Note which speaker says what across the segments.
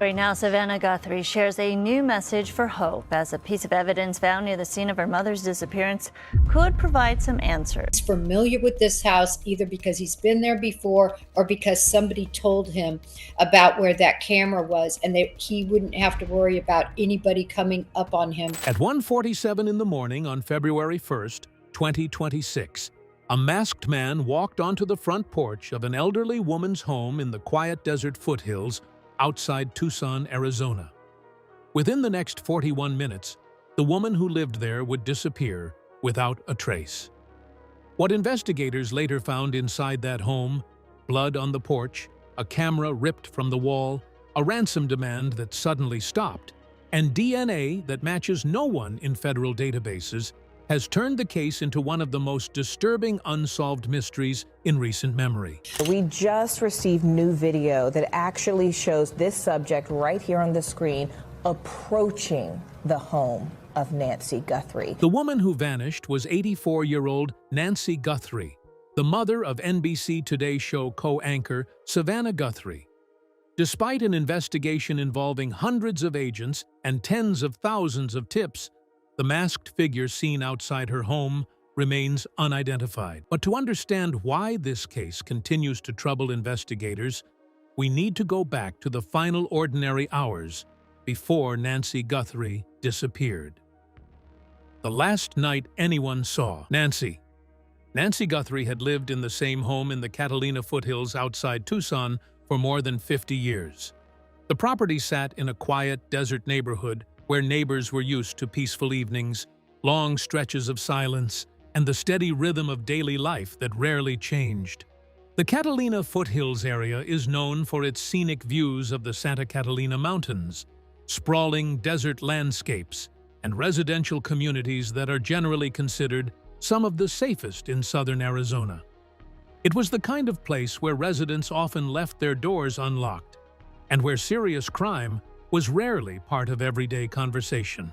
Speaker 1: Right now, Savannah Guthrie shares a new message for hope as a piece of evidence found near the scene of her mother's disappearance could provide some answers.
Speaker 2: He's familiar with this house either because he's been there before or because somebody told him about where that camera was, and he wouldn't have to worry about anybody coming up on him.
Speaker 3: At 1:47 in the morning on February 1st, 2026, a masked man walked onto the front porch of an elderly woman's home in the quiet desert foothills outside Tucson, Arizona. Within the next 41 minutes, the woman who lived there would disappear without a trace. What investigators later found inside that home, blood on the porch, a camera ripped from the wall, a ransom demand that suddenly stopped, and DNA that matches no one in federal databases, has turned the case into one of the most disturbing unsolved mysteries in recent memory.
Speaker 4: We just received new video that actually shows this subject right here on the screen approaching the home of Nancy Guthrie.
Speaker 3: The woman who vanished was 84-year-old Nancy Guthrie, the mother of NBC Today show co-anchor Savannah Guthrie. Despite an investigation involving hundreds of agents and tens of thousands of tips, the masked figure seen outside her home remains unidentified. But to understand why this case continues to trouble investigators, we need to go back to the final ordinary hours before Nancy Guthrie disappeared. The last night anyone saw Nancy. Nancy Guthrie had lived in the same home in the Catalina foothills outside Tucson for more than 50 years. The property sat in a quiet desert neighborhood where neighbors were used to peaceful evenings, long stretches of silence, and the steady rhythm of daily life that rarely changed. The Catalina foothills area is known for its scenic views of the Santa Catalina Mountains, sprawling desert landscapes, and residential communities that are generally considered some of the safest in southern Arizona. It was the kind of place where residents often left their doors unlocked, and where serious crime was rarely part of everyday conversation.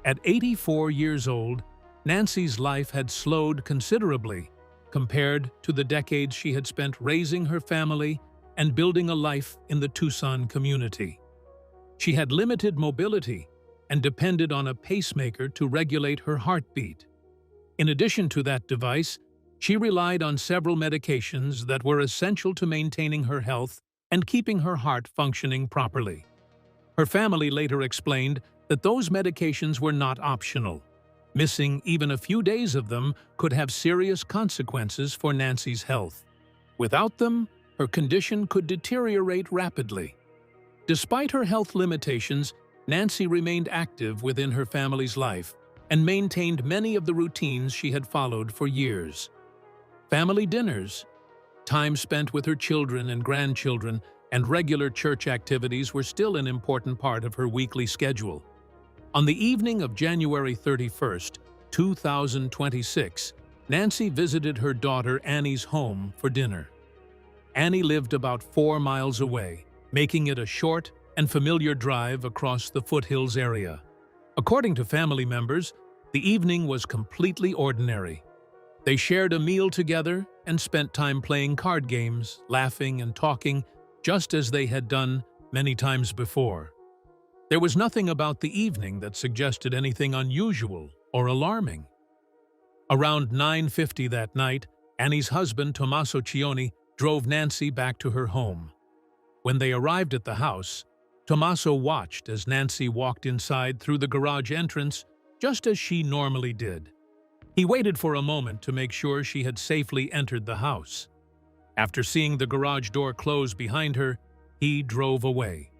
Speaker 3: At 84 years old, Nancy's life had slowed considerably compared to the decades she had spent raising her family and building a life in the Tucson community. She had limited mobility and depended on a pacemaker to regulate her heartbeat. In addition to that device, she relied on several medications that were essential to maintaining her health and keeping her heart functioning properly. Her family later explained that those medications were not optional. Missing even a few days of them could have serious consequences for Nancy's health. Without them, her condition could deteriorate rapidly. Despite her health limitations, Nancy remained active within her family's life and maintained many of the routines she had followed for years. Family dinners, time spent with her children and grandchildren, and regular church activities were still an important part of her weekly schedule. On the evening of January 31st, 2026, Nancy visited her daughter Annie's home for dinner. Annie lived about 4 miles away, making it a short and familiar drive across the foothills area. According to family members, the evening was completely ordinary. They shared a meal together and spent time playing card games, laughing and talking, just as they had done many times before. There was nothing about the evening that suggested anything unusual or alarming. Around 9:50 that night, Annie's husband, Tommaso Cioni, drove Nancy back to her home. When they arrived at the house, Tommaso watched as Nancy walked inside through the garage entrance just as she normally did. He waited for a moment to make sure she had safely entered the house. After seeing the garage door close behind her, he drove away.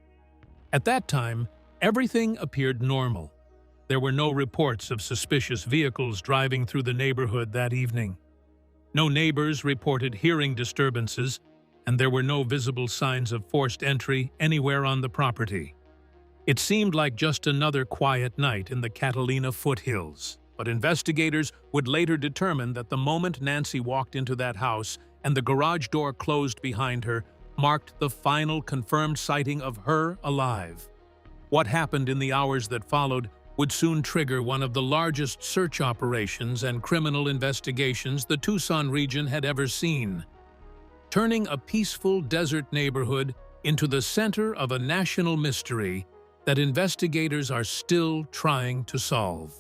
Speaker 3: At that time, everything appeared normal. There were no reports of suspicious vehicles driving through the neighborhood that evening. No neighbors reported hearing disturbances, and there were no visible signs of forced entry anywhere on the property. It seemed like just another quiet night in the Catalina foothills, but investigators would later determine that the moment Nancy walked into that house and the garage door closed behind her marked the final confirmed sighting of her alive. What happened in the hours that followed would soon trigger one of the largest search operations and criminal investigations the Tucson region had ever seen, turning a peaceful desert neighborhood into the center of a national mystery that investigators are still trying to solve.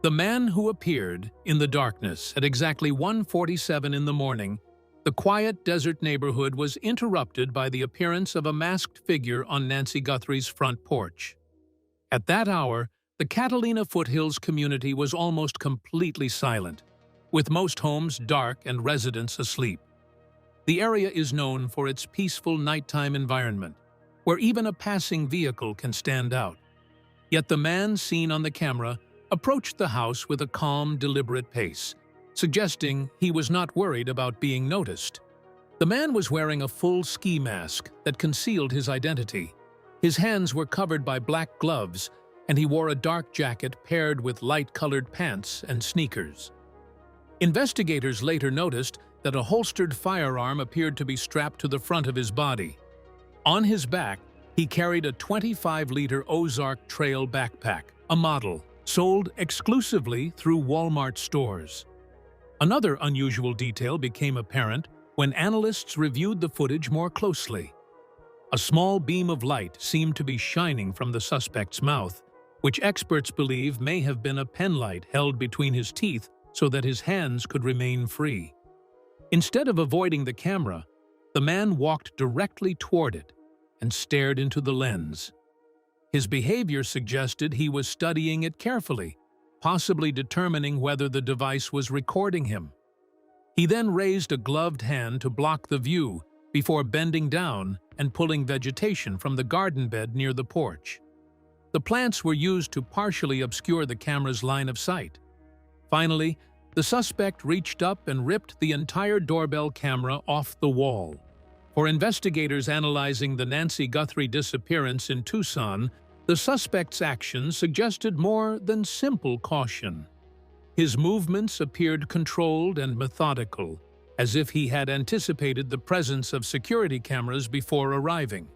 Speaker 3: The man who appeared in the darkness at exactly 1:47 in the morning, the quiet desert neighborhood was interrupted by the appearance of a masked figure on Nancy Guthrie's front porch. At that hour, the Catalina Foothills community was almost completely silent, with most homes dark and residents asleep. The area is known for its peaceful nighttime environment, where even a passing vehicle can stand out. Yet the man seen on the camera approached the house with a calm, deliberate pace, suggesting he was not worried about being noticed. The man was wearing a full ski mask that concealed his identity. His hands were covered by black gloves, and he wore a dark jacket paired with light-colored pants and sneakers. Investigators later noticed that a holstered firearm appeared to be strapped to the front of his body. On his back, he carried a 25-liter Ozark Trail backpack, a model sold exclusively through Walmart stores. Another unusual detail became apparent when analysts reviewed the footage more closely. A small beam of light seemed to be shining from the suspect's mouth, which experts believe may have been a penlight held between his teeth so that his hands could remain free. Instead of avoiding the camera, the man walked directly toward it and stared into the lens. His behavior suggested he was studying it carefully, possibly determining whether the device was recording him. He then raised a gloved hand to block the view before bending down and pulling vegetation from the garden bed near the porch. The plants were used to partially obscure the camera's line of sight. Finally, the suspect reached up and ripped the entire doorbell camera off the wall. For investigators analyzing the Nancy Guthrie disappearance in Tucson, the suspect's actions suggested more than simple caution. His movements appeared controlled and methodical, as if he had anticipated the presence of security cameras before arriving.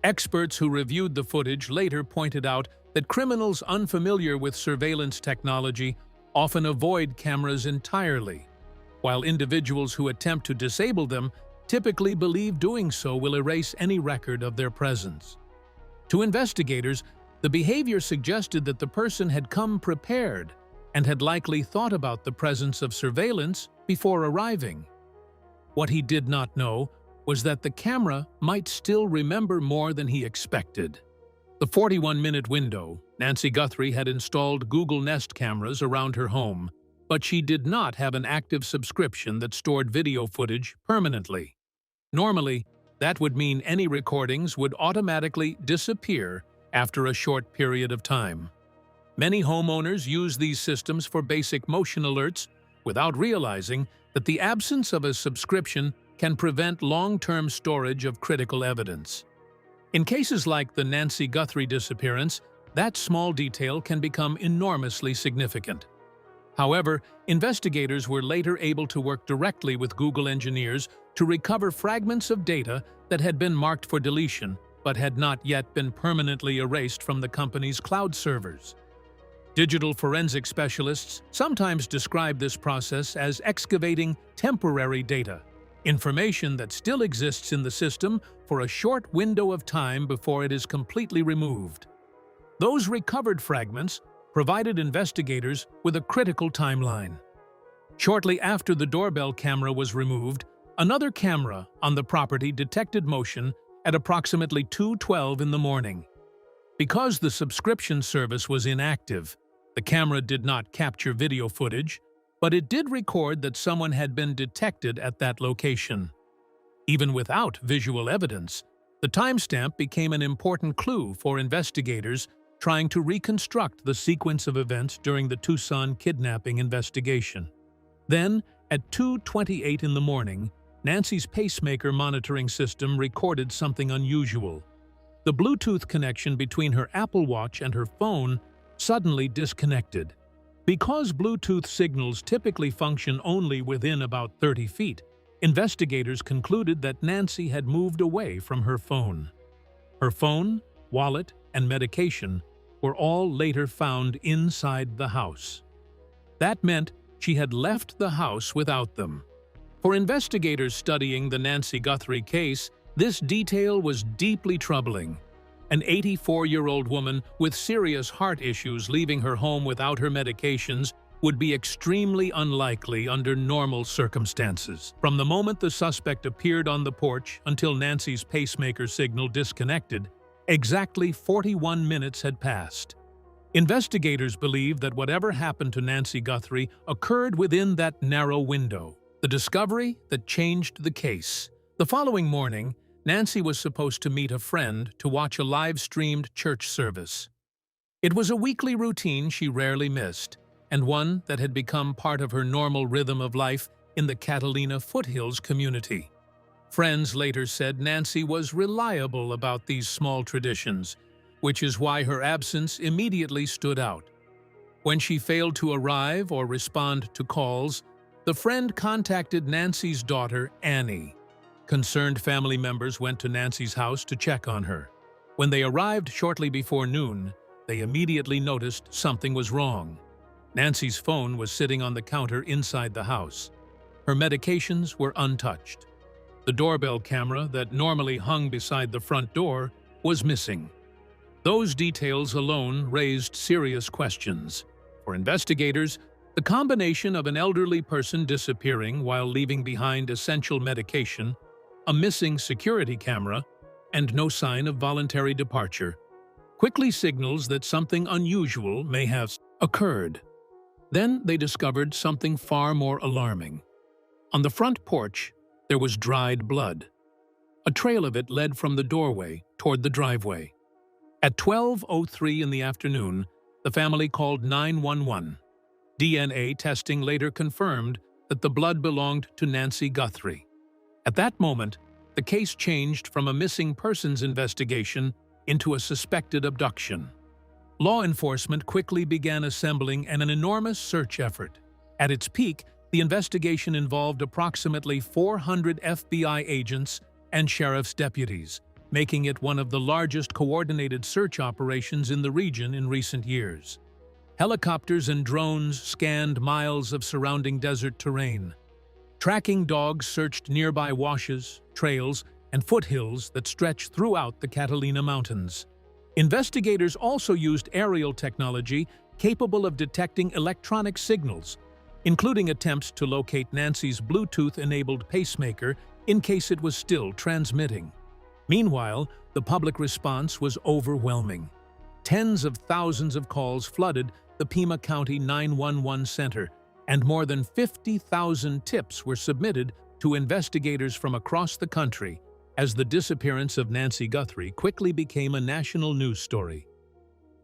Speaker 3: Experts who reviewed the footage later pointed out that criminals unfamiliar with surveillance technology often avoid cameras entirely, while individuals who attempt to disable them typically believe doing so will erase any record of their presence. To investigators, the behavior suggested that the person had come prepared and had likely thought about the presence of surveillance before arriving. What he did not know was that the camera might still remember more than he expected. The 41-minute window, Nancy Guthrie had installed Google Nest cameras around her home, but she did not have an active subscription that stored video footage permanently. Normally, that would mean any recordings would automatically disappear after a short period of time. Many homeowners use these systems for basic motion alerts without realizing that the absence of a subscription can prevent long-term storage of critical evidence. In cases like the Nancy Guthrie disappearance, that small detail can become enormously significant. However, investigators were later able to work directly with Google engineers to recover fragments of data that had been marked for deletion but had not yet been permanently erased from the company's cloud servers. Digital forensic specialists sometimes describe this process as excavating temporary data, information that still exists in the system for a short window of time before it is completely removed. Those recovered fragments provided investigators with a critical timeline. Shortly after the doorbell camera was removed, another camera on the property detected motion at approximately 2:12 in the morning. Because the subscription service was inactive, the camera did not capture video footage, but it did record that someone had been detected at that location. Even without visual evidence, the timestamp became an important clue for investigators trying to reconstruct the sequence of events during the Tucson kidnapping investigation. Then, at 2:28 in the morning, Nancy's pacemaker monitoring system recorded something unusual. The Bluetooth connection between her Apple Watch and her phone suddenly disconnected. Because Bluetooth signals typically function only within about 30 feet, investigators concluded that Nancy had moved away from her phone. Her phone, wallet, and medication were all later found inside the house. That meant she had left the house without them. For investigators studying the Nancy Guthrie case, This detail was deeply troubling. An 84-year-old woman with serious heart issues leaving her home without her medications would be extremely unlikely under normal circumstances. From the moment the suspect appeared on the porch until Nancy's pacemaker signal disconnected, exactly 41 minutes had passed. Investigators believe that whatever happened to Nancy Guthrie occurred within that narrow window, the discovery that changed the case. The following morning, Nancy was supposed to meet a friend to watch a live-streamed church service. It was a weekly routine she rarely missed, and one that had become part of her normal rhythm of life in the Catalina foothills community. Friends later said Nancy was reliable about these small traditions, which is why her absence immediately stood out. When she failed to arrive or respond to calls, the friend contacted Nancy's daughter, Annie. Concerned family members went to Nancy's house to check on her. When they arrived shortly before noon, they immediately noticed something was wrong. Nancy's phone was sitting on the counter inside the house. Her medications were untouched. The doorbell camera that normally hung beside the front door was missing. Those details alone raised serious questions. For investigators, the combination of an elderly person disappearing while leaving behind essential medication, a missing security camera, and no sign of voluntary departure quickly signals that something unusual may have occurred. Then they discovered something far more alarming. On the front porch, there was dried blood. A trail of it led from the doorway toward the driveway. At 12:03 in the afternoon, the family called 911. DNA testing later confirmed that the blood belonged to Nancy Guthrie. At that moment, the case changed from a missing persons investigation into a suspected abduction. Law enforcement quickly began assembling an enormous search effort. At its peak, the investigation involved approximately 400 FBI agents and sheriff's deputies, making it one of the largest coordinated search operations in the region in recent years. Helicopters and drones scanned miles of surrounding desert terrain. Tracking dogs searched nearby washes, trails, and foothills that stretch throughout the Catalina Mountains. Investigators also used aerial technology capable of detecting electronic signals, including attempts to locate Nancy's Bluetooth-enabled pacemaker in case it was still transmitting. Meanwhile, the public response was overwhelming. Tens of thousands of calls flooded the Pima County 911 center, and more than 50,000 tips were submitted to investigators from across the country as the disappearance of Nancy Guthrie quickly became a national news story.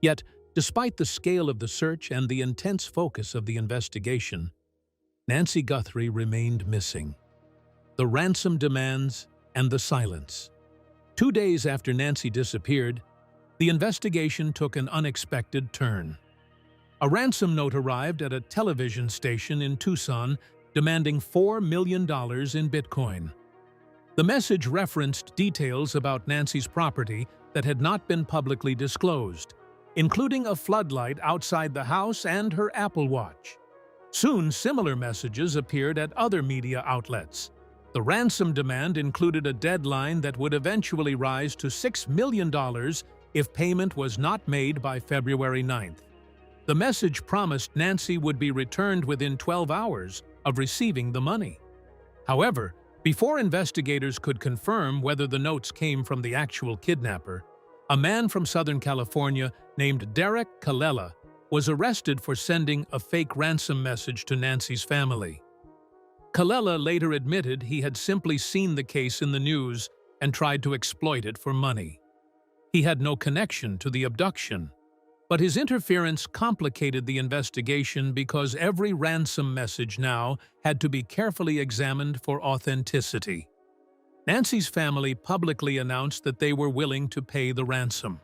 Speaker 3: Yet, despite the scale of the search and the intense focus of the investigation, Nancy Guthrie remained missing. The ransom demands and the silence. 2 days after Nancy disappeared, the investigation took an unexpected turn. A ransom note arrived at a television station in Tucson demanding $4 million in Bitcoin. The message referenced details about Nancy's property that had not been publicly disclosed, including a floodlight outside the house and her Apple Watch. Soon, similar messages appeared at other media outlets. The ransom demand included a deadline that would eventually rise to $6 million if payment was not made by February 9th. The message promised Nancy would be returned within 12 hours of receiving the money. However, before investigators could confirm whether the notes came from the actual kidnapper, a man from Southern California named Derek Kalela was arrested for sending a fake ransom message to Nancy's family. Kalela later admitted he had simply seen the case in the news and tried to exploit it for money. He had no connection to the abduction, but his interference complicated the investigation because every ransom message now had to be carefully examined for authenticity. Nancy's family publicly announced that they were willing to pay the ransom.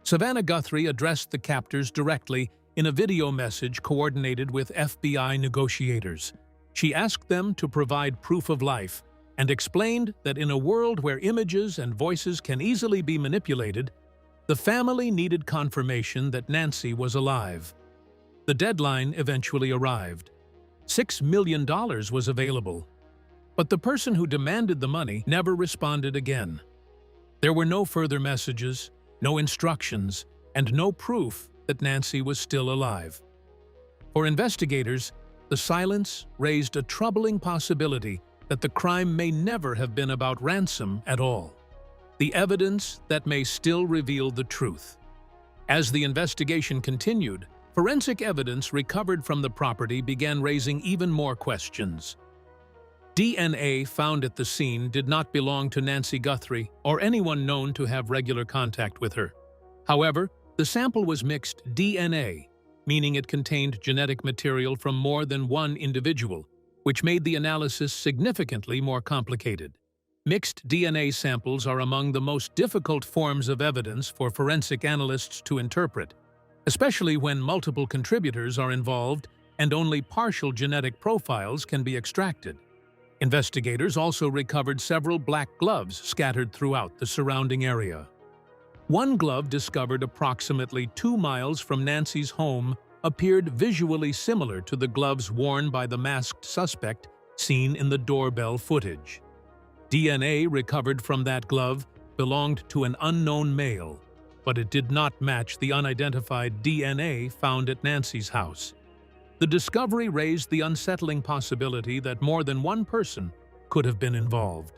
Speaker 3: Savannah Guthrie addressed the captors directly in a video message coordinated with FBI negotiators. She asked them to provide proof of life and explained that in a world where images and voices can easily be manipulated, the family needed confirmation that Nancy was alive. The deadline eventually arrived. $6 million was available. But the person who demanded the money never responded again. There were no further messages, no instructions, and no proof that Nancy was still alive. For investigators, the silence raised a troubling possibility that the crime may never have been about ransom at all. The evidence that may still reveal the truth. As the investigation continued, forensic evidence recovered from the property began raising even more questions. DNA found at the scene did not belong to Nancy Guthrie or anyone known to have regular contact with her. However, the sample was mixed DNA, meaning it contained genetic material from more than one individual, which made the analysis significantly more complicated. Mixed DNA samples are among the most difficult forms of evidence for forensic analysts to interpret, especially when multiple contributors are involved and only partial genetic profiles can be extracted. Investigators also recovered several black gloves scattered throughout the surrounding area. One glove discovered approximately 2 miles from Nancy's home appeared visually similar to the gloves worn by the masked suspect seen in the doorbell footage. DNA recovered from that glove belonged to an unknown male, but it did not match the unidentified DNA found at Nancy's house. The discovery raised the unsettling possibility that more than one person could have been involved.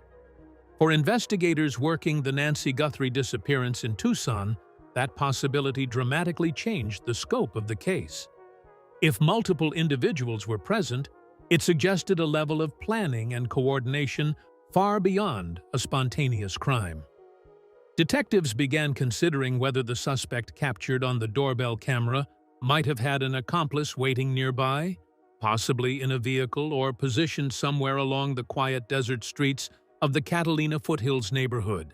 Speaker 3: For investigators working the Nancy Guthrie disappearance in Tucson, that possibility dramatically changed the scope of the case. If multiple individuals were present, it suggested a level of planning and coordination far beyond a spontaneous crime. Detectives began considering whether the suspect captured on the doorbell camera might have had an accomplice waiting nearby, possibly in a vehicle or positioned somewhere along the quiet desert streets of the Catalina Foothills neighborhood.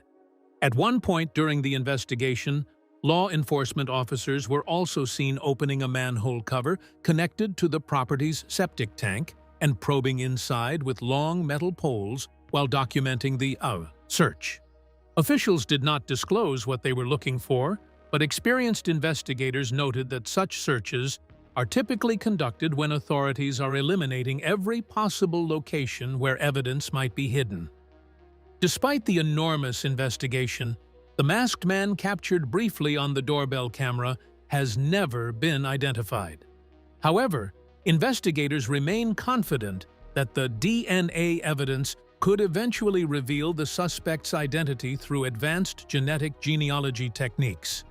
Speaker 3: At one point during the investigation, law enforcement officers were also seen opening a manhole cover connected to the property's septic tank and probing inside with long metal poles while documenting the search. Officials did not disclose what they were looking for, but experienced investigators noted that such searches are typically conducted when authorities are eliminating every possible location where evidence might be hidden. Despite the enormous investigation, the masked man captured briefly on the doorbell camera has never been identified. However, investigators remain confident that the DNA evidence could eventually reveal the suspect's identity through advanced genetic genealogy techniques.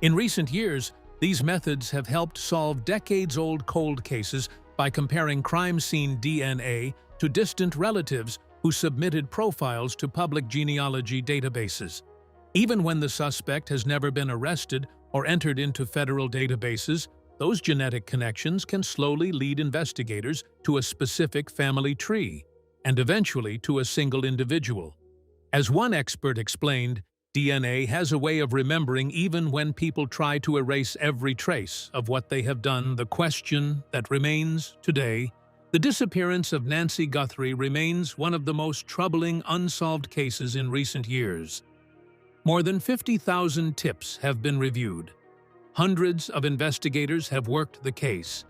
Speaker 3: In recent years, these methods have helped solve decades-old cold cases by comparing crime scene DNA to distant relatives who submitted profiles to public genealogy databases. Even when the suspect has never been arrested or entered into federal databases, those genetic connections can slowly lead investigators to a specific family tree, and eventually to a single individual. As one expert explained, DNA has a way of remembering even when people try to erase every trace of what they have done. The question that remains today, the disappearance of Nancy Guthrie remains one of the most troubling unsolved cases in recent years. More than 50,000 tips have been reviewed. Hundreds of investigators have worked the case,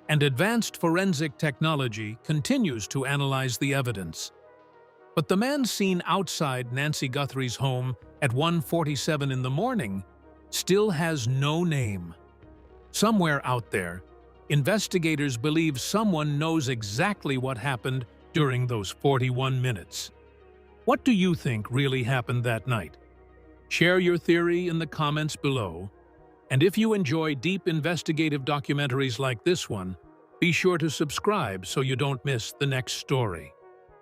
Speaker 3: and advanced forensic technology continues to analyze the evidence. But the man seen outside Nancy Guthrie's home at 1:47 in the morning still has no name. Somewhere out there, investigators believe someone knows exactly what happened during those 41 minutes. What do you think really happened that night? Share your theory in the comments below. And if you enjoy deep investigative documentaries like this one, be sure to subscribe so you don't miss the next story.